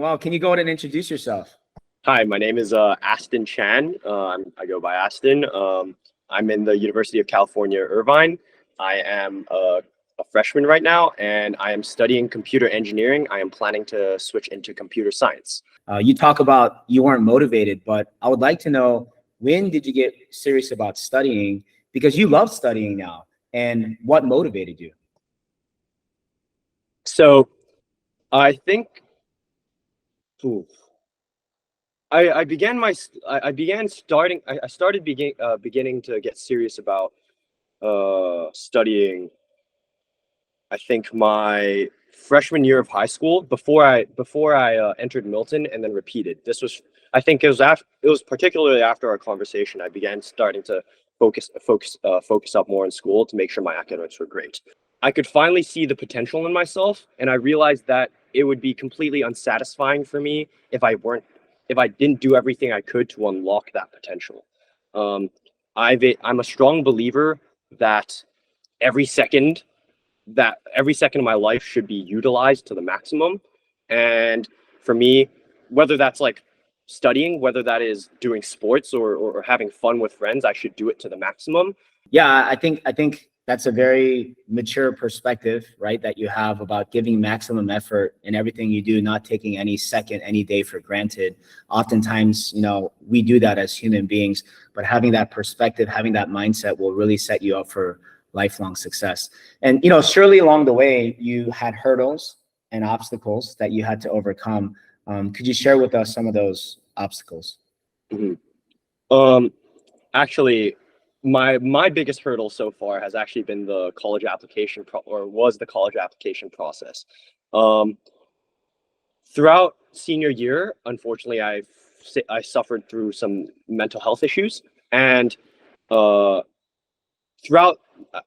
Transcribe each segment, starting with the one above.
well, can you go ahead and introduce yourself? Hi, my name is Aston Chan. I go by Aston. I'm in the University of California, Irvine. I am a freshman right now, and I am studying computer engineering. I am planning to switch into computer science. You talk about you weren't motivated, but I would like to know, when did you get serious about studying? Because you love studying now, and what motivated you? So I think ooh, I began my I began starting I started beginning to get serious about studying. I think my freshman year of high school, before I entered Milton and then repeated. This was, I think it was particularly after our conversation I began starting to focus up more in school to make sure my academics were great. I could finally see the potential in myself, and I realized that it would be completely unsatisfying for me if I didn't do everything I could to unlock that potential. Um, I'm a strong believer that every second every second of my life should be utilized to the maximum. And for me, whether that's like studying, whether that is doing sports or having fun with friends, I should do it to the maximum. Yeah, I think that's a very mature perspective, right? That you have about giving maximum effort in everything you do, not taking any second, any day for granted. Oftentimes, we do that as human beings, but having that perspective, having that mindset will really set you up for lifelong success. And, surely along the way, you had hurdles and obstacles that you had to overcome. Could you share with us some of those obstacles? Mm-hmm. Actually, my biggest hurdle so far has actually been the college application was the college application process. Throughout senior year, unfortunately, I suffered through some mental health issues, and throughout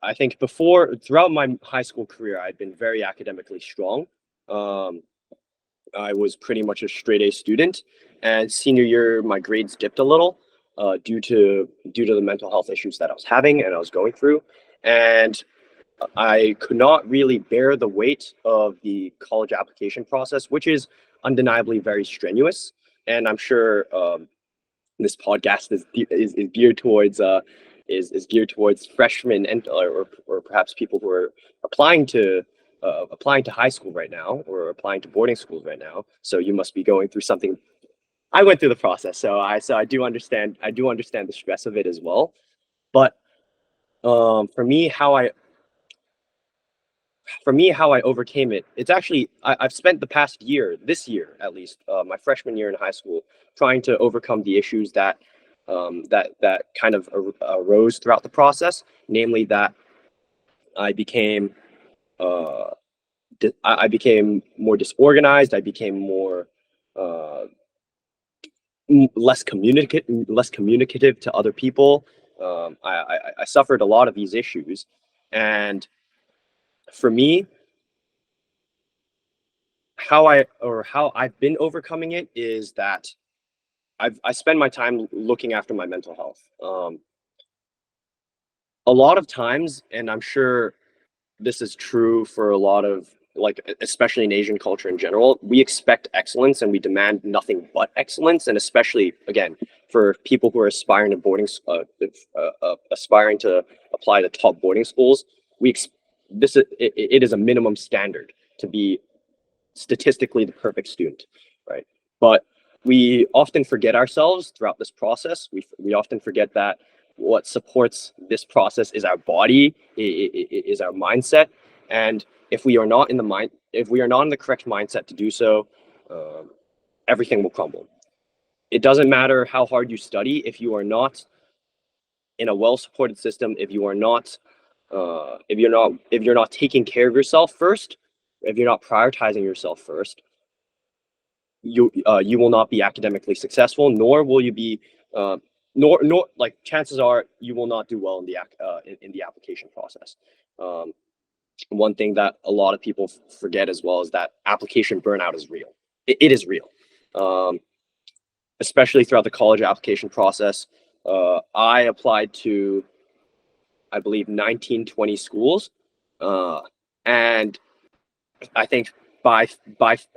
throughout my high school career, I'd been very academically strong. I was pretty much a straight A student, and senior year my grades dipped a little due to the mental health issues that I was having and I was going through, and I could not really bear the weight of the college application process, which is undeniably very strenuous. And I'm sure this podcast is geared towards geared towards freshmen and or perhaps people who are applying to high school right now or applying to boarding schools right now. So you must be going through something. I went through the process, so I do understand the stress of it as well. But for me, how I overcame it, it's actually I've spent the past year, this year at least, my freshman year in high school, trying to overcome the issues that that kind of arose throughout the process. Namely, that I became I became more disorganized. I became more less communicative to other people. I suffered a lot of these issues, and for me, how I've been overcoming it is that I spend my time looking after my mental health. A lot of times, and I'm sure this is true for a lot of, like, especially in Asian culture in general, we expect excellence and we demand nothing but excellence. And especially, again, for people who are aspiring to aspiring to apply to top boarding schools, it is a minimum standard to be statistically the perfect student, right? But we often forget ourselves throughout this process. We often forget that what supports this process is our body, is our mindset, and if we are not in the correct mindset to do so, everything will crumble. It doesn't matter how hard you study if you are not in a well-supported system. If you're not taking care of yourself first, if you're not prioritizing yourself first, you will not be academically successful, nor will you be nor like chances are you will not do well in the application process. One thing that a lot of people forget as well is that application burnout is real. It is real, especially throughout the college application process. I applied to, I believe, 19-20 schools, and I think by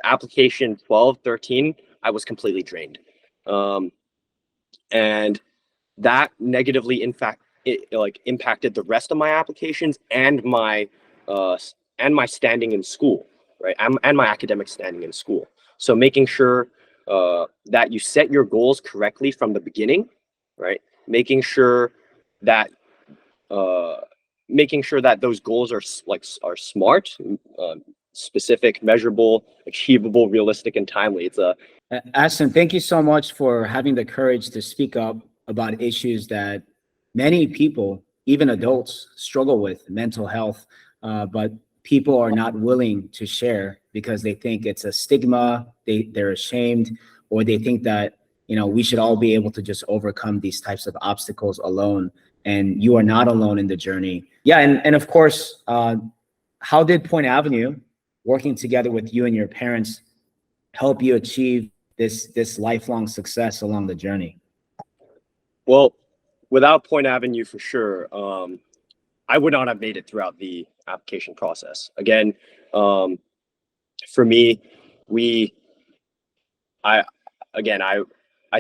application 12, 13, I was completely drained. And that negatively impacted the rest of my applications and my standing in school, right? And my academic standing in school. So making sure that you set your goals correctly from the beginning, right? Making sure that those goals are smart, specific, measurable, achievable, realistic, and timely. Aston, thank you so much for having the courage to speak up about issues that many people, even adults, struggle with, mental health, but people are not willing to share because they think it's a stigma, they're ashamed, or they think that, we should all be able to just overcome these types of obstacles alone. And you are not alone in the journey. Yeah, and of course, how did Point Avenue, working together with you and your parents, help you achieve this lifelong success along the journey? Well, without Point Avenue, for sure, I would not have made it throughout the application process. Again, for me, I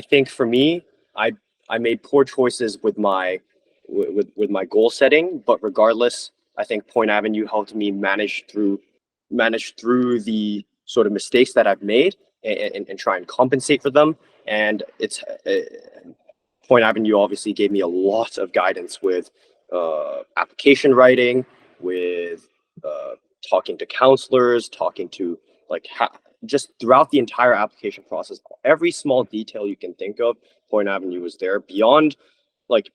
think for me, I made poor choices with my goal setting, but regardless, I think Point Avenue helped me manage through the sort of mistakes that I've made and try and compensate for them. And Point Avenue obviously gave me a lot of guidance with application writing, with talking to counselors, talking to just throughout the entire application process, every small detail you can think of, Point Avenue was there. Beyond,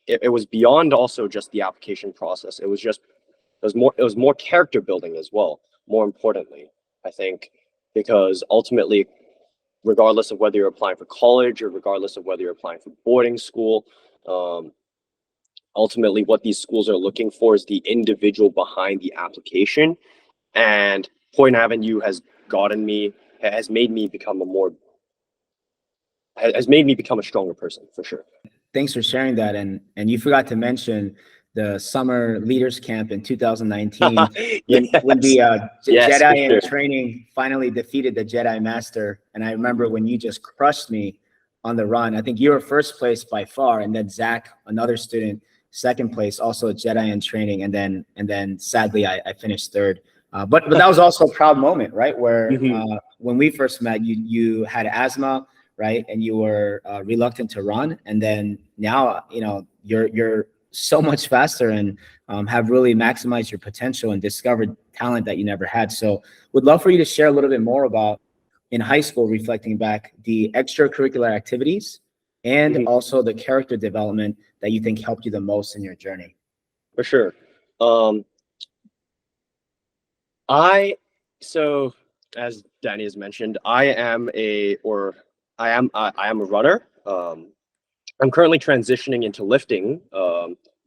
it was beyond also just the application process. It was more character building as well. More importantly, I think, because ultimately, regardless of whether you're applying for college or regardless of whether you're applying for boarding school, ultimately what these schools are looking for is the individual behind the application. And Point Avenue has made me become a stronger person, for sure. Thanks for sharing that. And you forgot to mention the summer leaders camp in 2019 when the Jedi in training finally defeated the Jedi Master. And I remember when you just crushed me on the run. I think you were first place by far, and then Zach, another student, second place, also a Jedi in training, and then sadly I finished third. But that was also a proud moment, right? Where when we first met, you had asthma, right, and you were reluctant to run, and then now you're so much faster and have really maximized your potential and discovered talent that you never had. So would love for you to share a little bit more about, in high school, reflecting back, the extracurricular activities and also the character development that you think helped you the most in your journey. For sure. So as Danny has mentioned, I am a runner. I'm currently transitioning into lifting,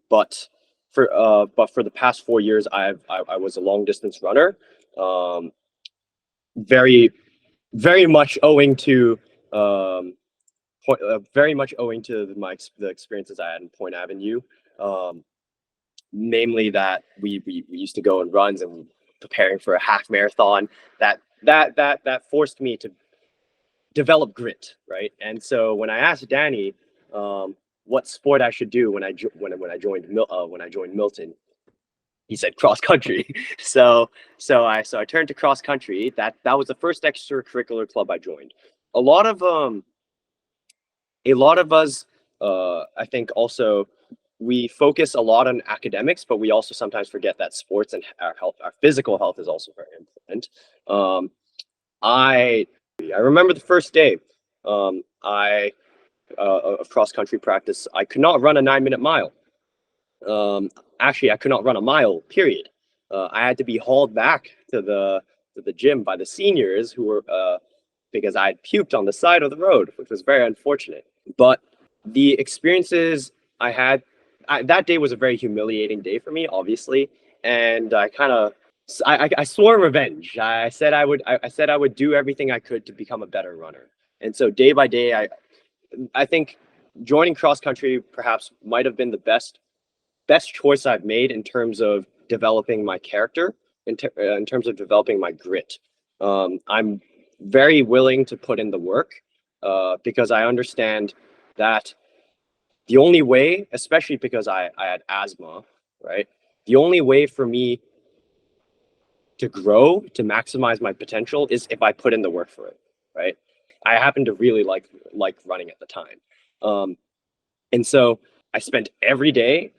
but for the past 4 years, I was a long distance runner. Very much owing to the experiences I had in Point Avenue. Namely that we used to go on runs and preparing for a half marathon. That forced me to develop grit, right? And so when I asked Danny what sport I should do when I joined Milton, he said cross country. So I turned to cross country. That was the first extracurricular club I joined. A lot of us, I think, also we focus a lot on academics, but we also sometimes forget that sports and our physical health is also very important. I remember the first day of cross country practice. I could not run a 9-minute mile. Actually, I could not run a mile, period. I had to be hauled back to the gym by the seniors who were because I had puked on the side of the road, which was very unfortunate. But the experiences I had that day was a very humiliating day for me, obviously, and I swore revenge. I said I would do everything I could to become a better runner. And so day by day, I think joining cross country perhaps might have been the best choice I've made in terms of developing my character, in terms of developing my grit. I'm very willing to put in the work because I understand that the only way, especially because I had asthma, right? The only way for me to grow, to maximize my potential is if I put in the work for it, right? I happen to really like running at the time. And so I spent every day,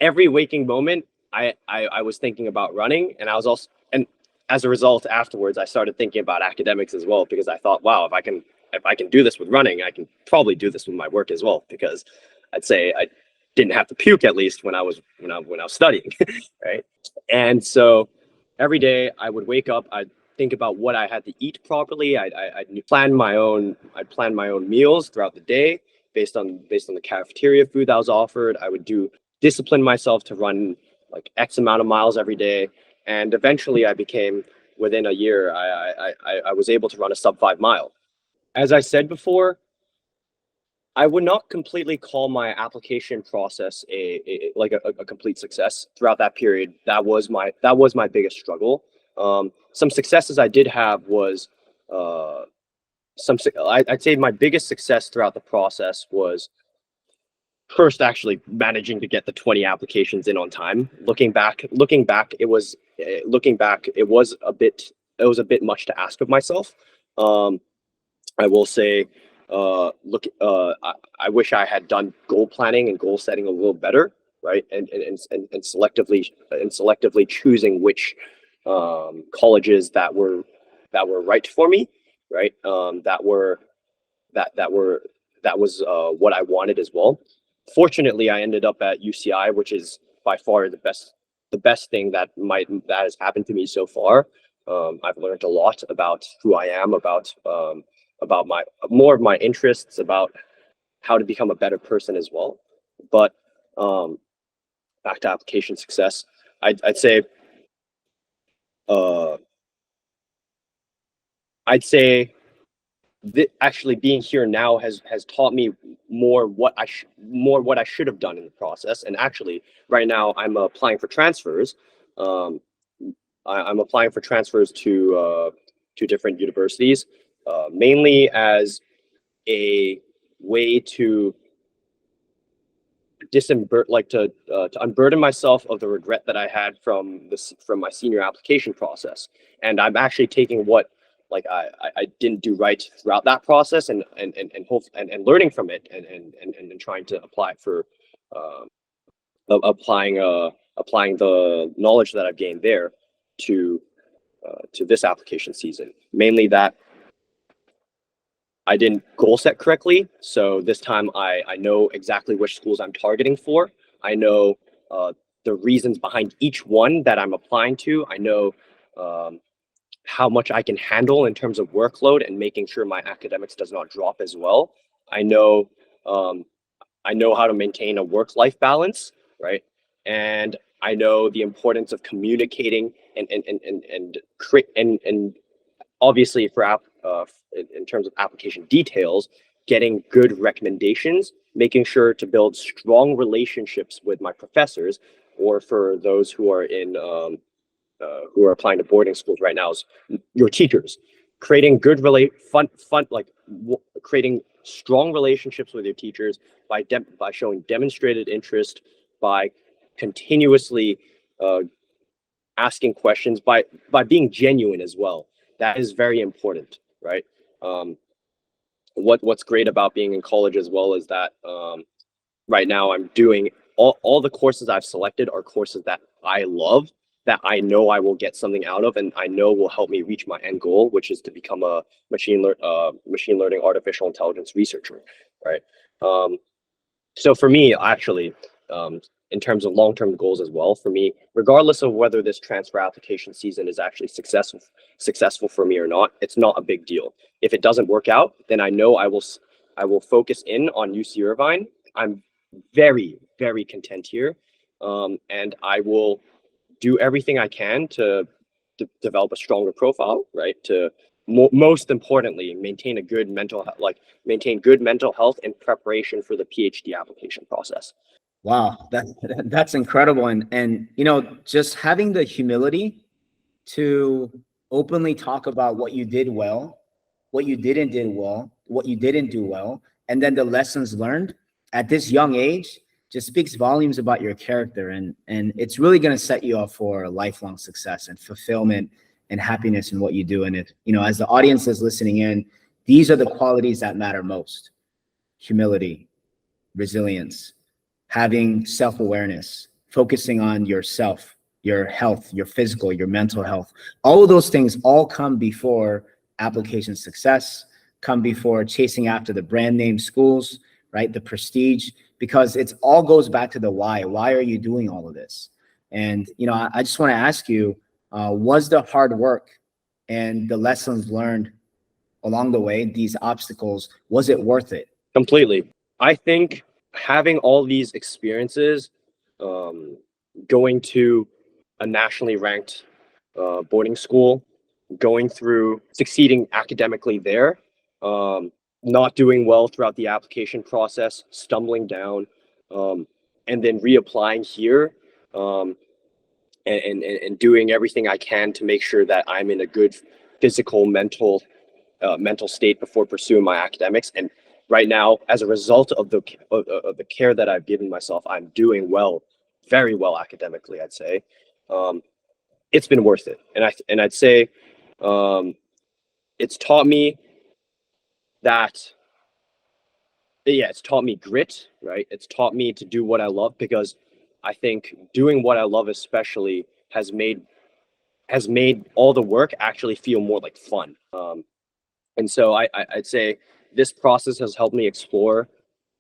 every waking moment, I was thinking about running, and I was also, and as a result, afterwards, I started thinking about academics as well, because I thought, wow, if I can do this with running, I can probably do this with my work as well, because I'd say I didn't have to puke at least when I was studying, right? And so every day I would wake up, I'd think about what I had to eat properly. I'd plan my own meals throughout the day based on the cafeteria food that was offered. I would discipline myself to run like X amount of miles every day. And eventually I became, within a year, I was able to run a sub 5 mile. As I said before, I would not completely call my application process a complete success throughout that period. That was my biggest struggle. Some successes I did have was I'd say my biggest success throughout the process was first actually managing to get the 20 applications in on time. Looking back, it was a bit much to ask of myself. I will say, I wish I had done goal planning and goal setting a little better, right? And selectively choosing which colleges that were right for me, right? That was what I wanted as well. Fortunately, I ended up at UCI, which is by far the best thing that has happened to me so far. I've learned a lot about who I am, about more of my interests, about how to become a better person as well. But back to application success, I'd say actually being here now has taught me more what I should have done in the process. And actually, right now I'm applying for transfers. I'm applying for transfers to different universities, mainly as a way to unburden myself of the regret that I had from my senior application process. And I'm actually taking what I didn't do right throughout that process and learning from it and trying to apply for applying the knowledge that I've gained there to this application season. Mainly that I didn't goal set correctly. So this time I know exactly which schools I'm targeting for. I know the reasons behind each one that I'm applying to. I know how much I can handle in terms of workload and making sure my academics does not drop as well. I know how to maintain a work-life balance, right? And I know the importance of communicating and obviously in terms of application details, getting good recommendations, making sure to build strong relationships with my professors, or for those who are who are applying to boarding schools right now, is your teachers. Creating creating strong relationships with your teachers by showing demonstrated interest, by continuously asking questions, by being genuine as well. That is very important, right? What's great about being in college as well is that right now I'm doing all the courses I've selected are courses that I love, that I know I will get something out of, and I know will help me reach my end goal, which is to become a machine learning artificial intelligence researcher, right? So for me, actually, in terms of long-term goals as well, for me, regardless of whether this transfer application season is actually successful for me or not, it's not a big deal. If it doesn't work out, then I know I will focus in on UC Irvine. I'm very, very content here, and I will do everything I can to develop a stronger profile, right? To most importantly, maintain good mental health in preparation for the PhD application process. Wow, that's incredible. And just having the humility to openly talk about what you did well, what you didn't do well, what you didn't do well, and then the lessons learned at this young age just speaks volumes about your character. And it's really going to set you up for lifelong success and fulfillment and happiness in what you do. And if, you know, as the audience is listening in, these are the qualities that matter most: humility, resilience, having self-awareness, focusing on yourself, your health, your physical, your mental health. All of those things all come before application success, come before chasing after the brand name schools, right? The prestige, because it's all goes back to the why. Why are you doing all of this? And, you know, I just want to ask you, was the hard work and the lessons learned along the way, these obstacles, was it worth it? Completely. I think having all these experiences, going to a nationally ranked boarding school, going through succeeding academically there, not doing well throughout the application process, stumbling down, and then reapplying here, and doing everything I can to make sure that I'm in a good physical, mental state before pursuing my academics. And right now, as a result of the care that I've given myself, I'm doing well, very well academically, I'd say. It's been worth it. And I'd say it's taught me that, yeah, it's taught me grit, right? It's taught me to do what I love, because I think doing what I love especially has made all the work actually feel more like fun. And so I'd say this process has helped me explore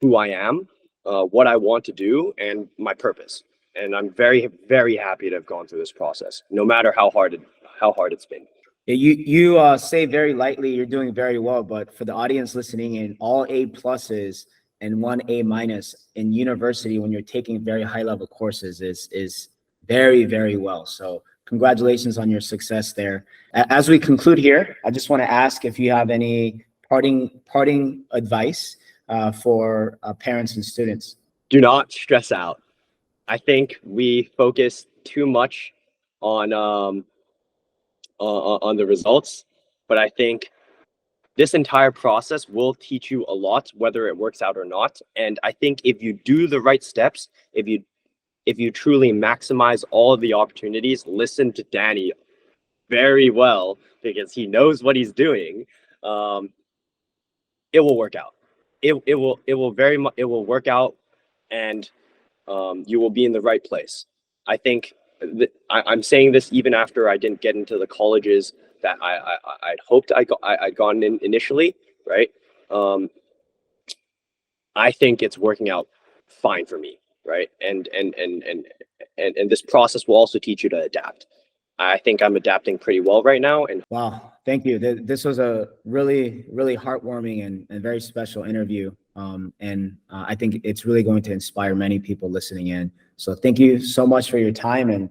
who I am, what I want to do, and my purpose. And I'm very, very happy to have gone through this process, no matter how hard it's been. Yeah, you say very lightly you're doing very well, but for the audience listening in, all A pluses and 1 A minus in university when you're taking very high level courses is very, very well. So congratulations on your success there. As we conclude here, I just want to ask if you have any parting advice for parents and students. Do not stress out. I think we focus too much on the results, but I think this entire process will teach you a lot, whether it works out or not. And I think if you do the right steps, if you truly maximize all of the opportunities, listen to Danny very well, because he knows what he's doing, it will work out. It will work out, and you will be in the right place. I think I'm saying this even after I didn't get into the colleges that I'd hoped I'd gone in initially, right? I think it's working out fine for me, right? And this process will also teach you to adapt. I think I'm adapting pretty well right now. And wow, thank you. This was a really, really heartwarming and very special interview. I think it's really going to inspire many people listening in. So thank you so much for your time, and